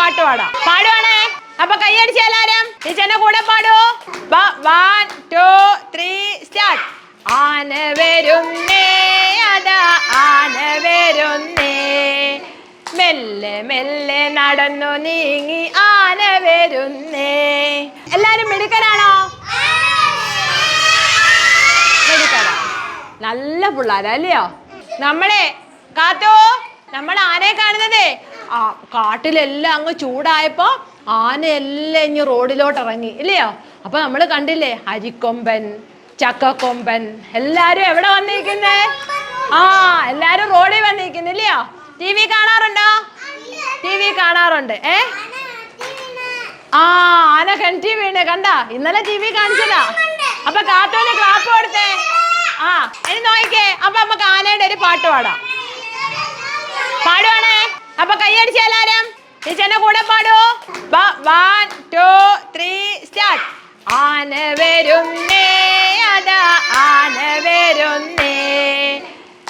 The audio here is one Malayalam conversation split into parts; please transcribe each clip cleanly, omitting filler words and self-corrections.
പാട്ട് പാടാം. പാടുവാണേ. അപ്പൊ കൈയടിച്ച എല്ലാരും ടീച്ചറിന്റെ കൂടെ പാടൂ. 1 2 3 സ്റ്റാർട്ട്. ആന വരുന്നേ അതാ ആന വരുന്നേ, മെല്ലെ മെല്ലെ നടന്നു നീങ്ങി ആന വരുന്നേ. എല്ലാരും മിടുക്കനാണോ? മിടുക്കനാ, നല്ല പിള്ളേരല്ലയോ? നമ്മളെ കാത്തോ, നമ്മൾ ആനയെ കാണുന്നതേ കാട്ടിലെല്ലാം അങ്ങ് ചൂടായപ്പോ ആനയെല്ലാം ഇനി റോഡിലോട്ട് ഇറങ്ങി ഇല്ലയോ? അപ്പൊ നമ്മൾ കണ്ടില്ലേ അരിക്കൊമ്പൻ, ചക്കക്കൊമ്പൻ എല്ലാരും എവിടെ വന്നിരിക്കുന്നേ? എല്ലാരും റോഡിൽ വന്നിരിക്കുന്നില്ലയോ? ടി വി കാണാറുണ്ടോ? ടി വി കാണാറുണ്ട്. ആന കിണറ്റി വീണ് കണ്ട, ഇന്നലെ ടി വി കാണിച്ചതാ. അപ്പൊ കാത്തോന് ക്ലാപ്പ് കൊടുത്തേ. ഇനി നോക്കിക്കേ. അപ്പൊ നമുക്ക് ആനയുടെ ഒരു പാട്ട് പാടാം. പാടുവാണേ. അപ്പൊ കൈയടിച്ച എല്ലാരും ടീച്ചറിന്റെ കൂടെ പാടൂ. 1 2 3 സ്റ്റാർട്ട്. ആന വരുന്നേ അതാ ആന വരുന്നേ,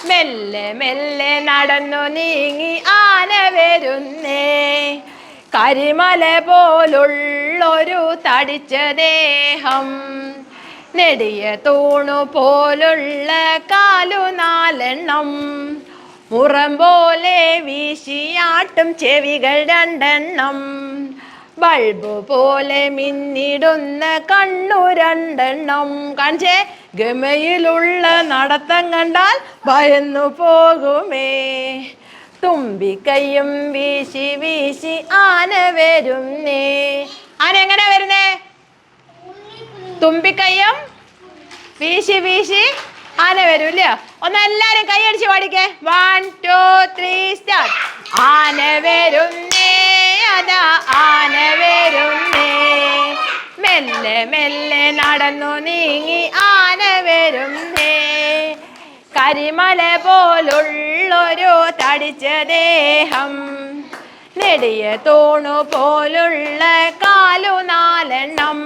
മെല്ലെ മെല്ലെ നടന്നു നീങ്ങി ആന വരുന്നേ, കരിമല പോലുള്ളൊരു തടിച്ച ദേഹം, നെടിയ തൂണു പോലുള്ള കാലു 4 മുറം പോലെ വീശിയാട്ടും ചെവികൾ 2, ബൾബ് പോലെ മിന്നിടുന്ന കണ്ണു 2. കാണിച്ചേ. ഗമയിലുള്ള നടത്തം കണ്ടാൽ ഭയന്നു പോകുമേ, തുമ്പിക്കൈയും വീശി വീശി ആന വരുന്നേ. ആന എങ്ങനെ വരുന്നേ? തുമ്പിക്കൈയും വീശി വീശി ആന വരൂല്ലേ? ഒന്ന് എല്ലാരും കൈയടിച്ച് പാടിക്കേ. 1 2 3 സ്റ്റാർട്ട്. ആന വരുന്നേ അതാ ആന വരുന്നേ, മെല്ലെ മെല്ലെ നടന്നു നീങ്ങി ആന വരുന്നേ, കരിമല പോലുള്ളൊരു തടിച്ച ദേഹം, നെടിയ തൂണു പോലുള്ള കാലു 4,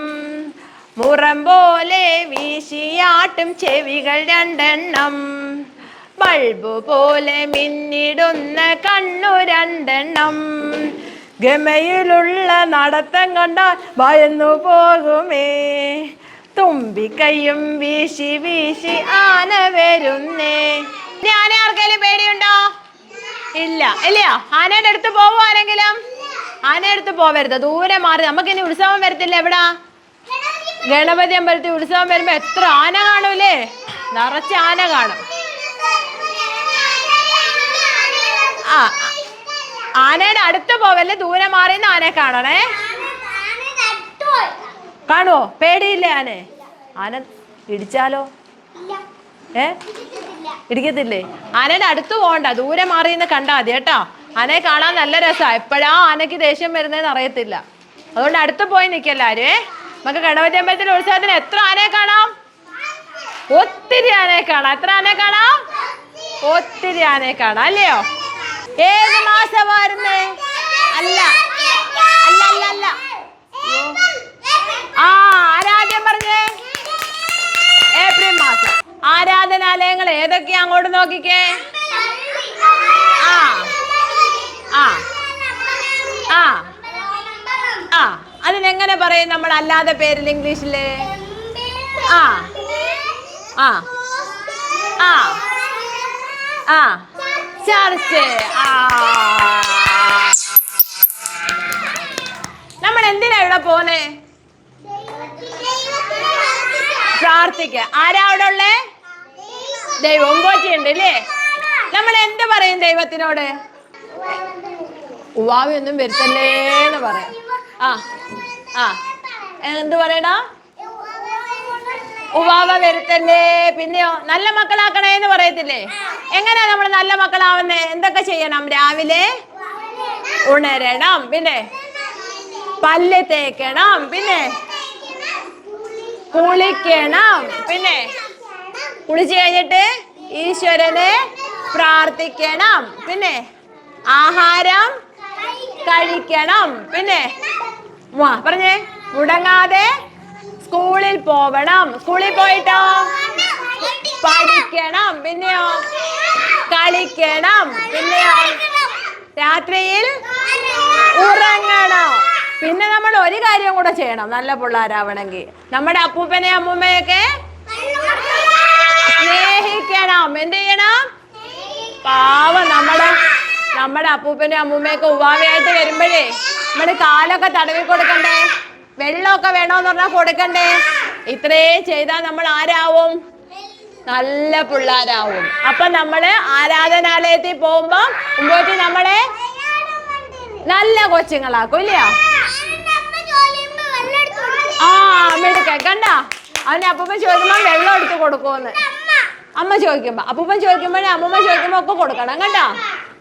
മുറം പോലെ വീശിയാട്ടും ചെവികൾ 2, ബൾബ് പോലെ മിന്നിടുന്ന കണ്ണു 2, ഗമയിലുള്ള നടത്തം കണ്ടാൽ ഭയന്നു പോകുമേ, തുമ്പിക്കൈയും വീശി വീശി ആന വരുന്നേ. ആന ആർക്കെങ്കിലും പേടിയുണ്ടോ? ഇല്ല ഇല്ലയോ? ആനയുടെ അടുത്ത് പോവുകയാണെങ്കിലും ആനയുടെ അടുത്ത് പോവരുത്, ദൂരെ മാറി. നമുക്കിനി ഉത്സവം വരത്തില്ല. എവിടാ? ഗണപതി അമ്പലത്തിൽ ഉത്സവം വരുമ്പോ എത്ര ആന കാണൂലേ? നിറച്ച് ആന കാണും. ആനയുടെ അടുത്ത് പോവല്ലേ, ദൂരെ മാറിന്ന് ആനയെ കാണണേ. കാണുവോ? പേടിയില്ലേ ആനെ? ആന ഇടിച്ചാലോ? ഇടിക്കത്തില്ലേ? ആനയുടെ അടുത്ത് പോകണ്ട, ദൂരെ മാറിന്ന് കണ്ടാ മതി കേട്ടോ. ആനയെ കാണാൻ നല്ല രസാ. എപ്പോഴാ ആനയ്ക്ക് ദേഷ്യം വരുന്നതെന്ന് അറിയത്തില്ല. അതുകൊണ്ട് അടുത്ത് പോയി നിൽക്കല്ലാരും. നമുക്ക് ഗണപതി അമ്പലത്തിന്റെ ഉത്സവത്തിന് എത്ര ആനയെ കാണാം? ഒത്തിരി ആനയെ കാണാം. എത്ര ആനയെ കാണാം? ഒത്തിരി ആനയെ കാണാം അല്ലയോ? ഏത് മാസമായിരുന്നേ? അല്ല അല്ല അല്ല അല്ല ആരാധ്യം പറഞ്ഞേ? ഏപ്രിൽ മാസം. ആരാധനാലയങ്ങൾ ഏതൊക്കെയാ? അങ്ങോട്ട് നോക്കിക്കേ. അതിനെങ്ങനെ പറയും നമ്മൾ അല്ലാതെ പേരിൽ ഇംഗ്ലീഷില്? ചർച്ച്. നമ്മൾ എന്തിനാ ഇവിടെ പോന്നെ? പ്രാർത്ഥിക്ക. ആരാ അവിടെ ഉള്ളേ? ദൈവം പോറ്റിയുണ്ട് അല്ലേ? നമ്മൾ എന്ത് പറയും ദൈവത്തിനോട്? ഉവാവയൊന്നും വരുത്തല്ലേന്ന് പറയാം. എന്ത് പറയടാ? ഉവാവ വരുത്തല്ലേ. പിന്നെയോ നല്ല മക്കളാക്കണേന്ന് പറയത്തില്ലേ? എങ്ങനെയാ നമ്മൾ നല്ല മക്കളാവുന്നേ? എന്തൊക്കെ ചെയ്യണം? രാവിലെ ഉണരണം, പിന്നെ പല്ല് തേക്കണം, പിന്നെ കുളിക്കണം, പിന്നെ കുളിച്ചു കഴിഞ്ഞിട്ട് ഈശ്വരനെ പ്രാർത്ഥിക്കണം, പിന്നെ ആഹാരം കഴിക്കണം, പിന്നെ പറഞ്ഞേ മുടങ്ങാതെ സ്കൂളിൽ പോവണം. സ്കൂളിൽ പോയിട്ടോ പഠിക്കണം, പിന്നെയോ കളിക്കണം, പിന്നെയോ രാത്രിയിൽ ഉറങ്ങണം. ഒരു കാര്യം കൂടെ ചെയ്യണം നല്ല പിള്ളേരാവണമെങ്കിൽ. നമ്മുടെ അപ്പൂപ്പനെ അമ്മൂമ്മയൊക്കെ സ്നേഹിക്കണം. എന്ത് ചെയ്യണം? പാവം നമ്മുടെ അപ്പൂപ്പനും അമ്മൂമ്മയൊക്കെ ഉവാവയായിട്ട് വരുമ്പോഴേ നമ്മുടെ കാലൊക്കെ തടവി കൊടുക്കണ്ടേ, വെള്ളമൊക്കെ വേണോന്ന് പറഞ്ഞാൽ കൊടുക്കണ്ടേ. ഇത്രയും ചെയ്താൽ നമ്മൾ ആരാവും? നല്ല പിള്ളേരാവും. അപ്പൊ നമ്മള് ആരാധനാലയത്തിൽ പോകുമ്പോ മുമ്പോട്ട് നമ്മളെ നല്ല കൊച്ചുങ്ങളാക്കും ഇല്ലയോ? ആ മിടുക്കൻ കണ്ട. അവന്റെ അപ്പൂപ്പൻ ചോദിക്കുമ്പോ വെള്ളം എടുത്ത് കൊടുക്കുമെന്ന്. അമ്മ ചോദിക്കുമ്പോ, അപ്പൂപ്പൻ ചോദിക്കുമ്പോഴേ അമ്മൂമ്മ ചോദിക്കുമ്പോ ഒക്കെ കൊടുക്കണം കണ്ട.